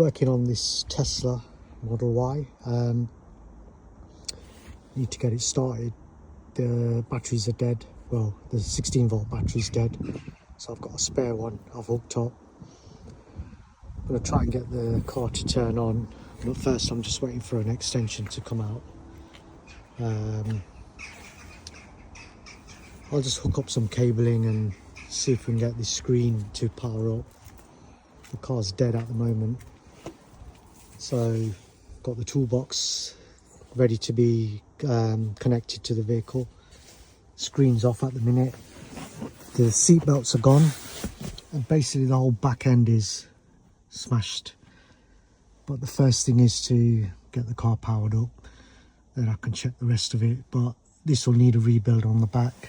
Working on this Tesla Model Y. Need to get it started. The batteries are dead. Well, the 16-volt battery's dead, so I've got a spare one I've hooked up. I'm going to try and get the car to turn on, but first I'm just waiting for an extension to come out. I'll just hook up some cabling and see if we can get this screen to power up. The car's dead at the moment, so got the toolbox ready to be connected to the vehicle. Screen's off at the minute. The seat belts are gone, and basically the whole back end is smashed. But the first thing is to get the car powered up, then I can check the rest of it. But this will need a rebuild on the back,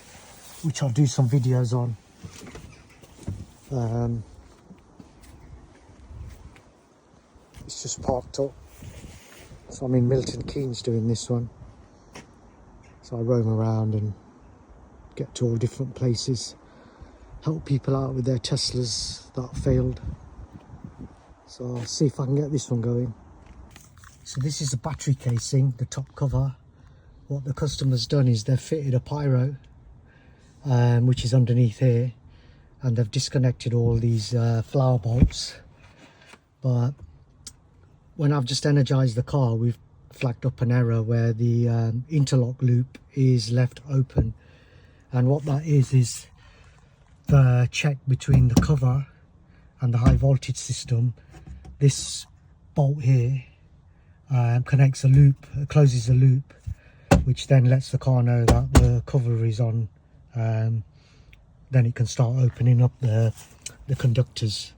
which I'll do some videos on. It's just parked up, so I'm in Milton Keynes doing this one. So I roam around and get to all different places, help people out with their Teslas that failed. So I'll see if I can get this one going. So this is the battery casing, the top cover. What the customer's done is they've fitted a pyro, which is underneath here, and they've disconnected all these flower bolts. But when I've just energized the car, we've flagged up an error where the interlock loop is left open, and what that is the check between the cover and the high voltage system. This bolt here connects a loop, closes a loop, which then lets the car know that the cover is on. Then it can start opening up the conductors.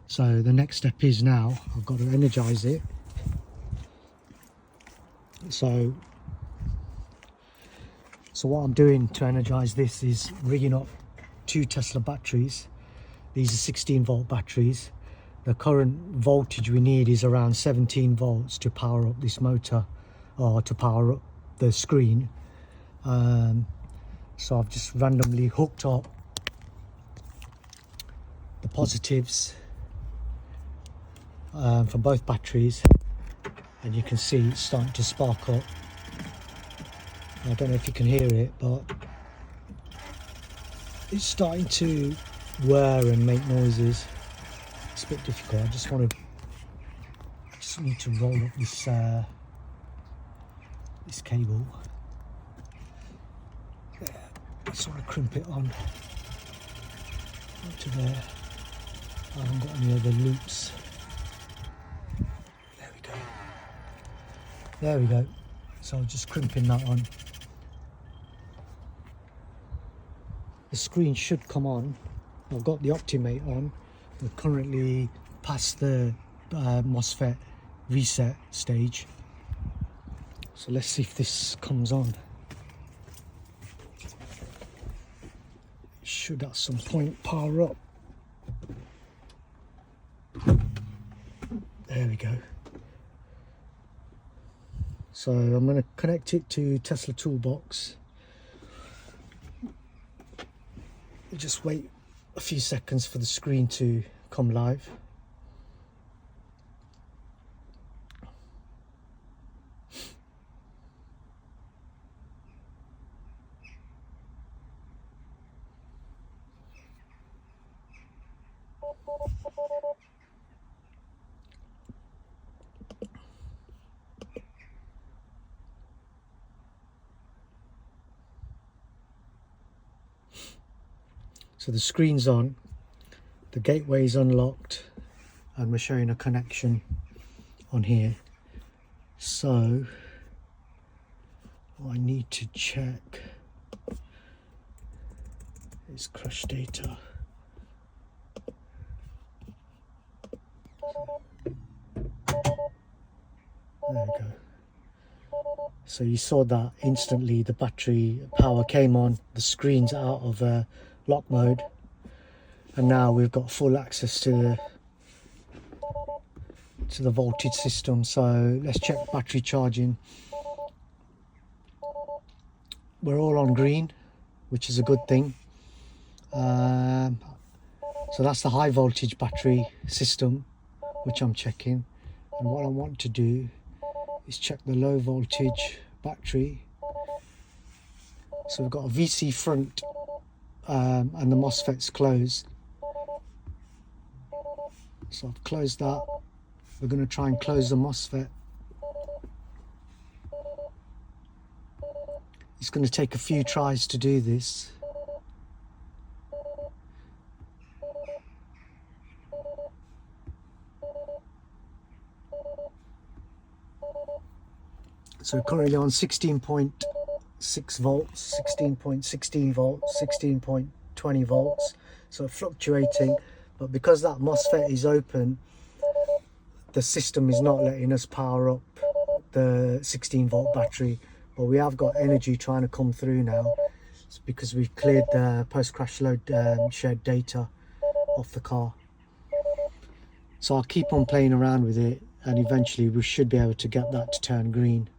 So the next step is now I've got to energize it. So what I'm doing to energize this is rigging up 2 Tesla batteries. These are 16-volt batteries. The current voltage we need is around 17 volts to power up this motor, or to power up the screen. So I've just randomly hooked up the positives from both batteries, and you can see it's starting to spark up. I don't know if you can hear it, but it's starting to whir and make noises. It's a bit difficult. I just need to roll up this cable. Yeah, sort of crimp it on to there. I haven't got any other loops. There we go. So I'm just crimping that on. The screen should come on. I've got the Optimate on. We're currently past the MOSFET reset stage. So let's see if this comes on. It should at some point power up. There we go. So I'm going to connect it to Tesla Toolbox. Just wait a few seconds for the screen to come live. So the screen's on, the gateway is unlocked, and we're showing a connection on here. So I need to check is crash data. There we go. So you saw that instantly the battery power came on, the screen's out of lock mode, and now we've got full access to the voltage system. So let's check battery charging. We're all on green, which is a good thing. So that's the high voltage battery system. which I'm checking. And what I want to do is check the low voltage battery. So we've got a VC front and the MOSFET's closed. So I've closed that. We're going to try and close the MOSFET. It's going to take a few tries to do this. So currently on 16.6 volts, 16.16 volts, 16.20 volts. So fluctuating, but because that MOSFET is open, the system is not letting us power up the 16-volt battery. But we have got energy trying to come through now. It's because we've cleared the post-crash load shared data off the car. So I'll keep on playing around with it, and eventually we should be able to get that to turn green.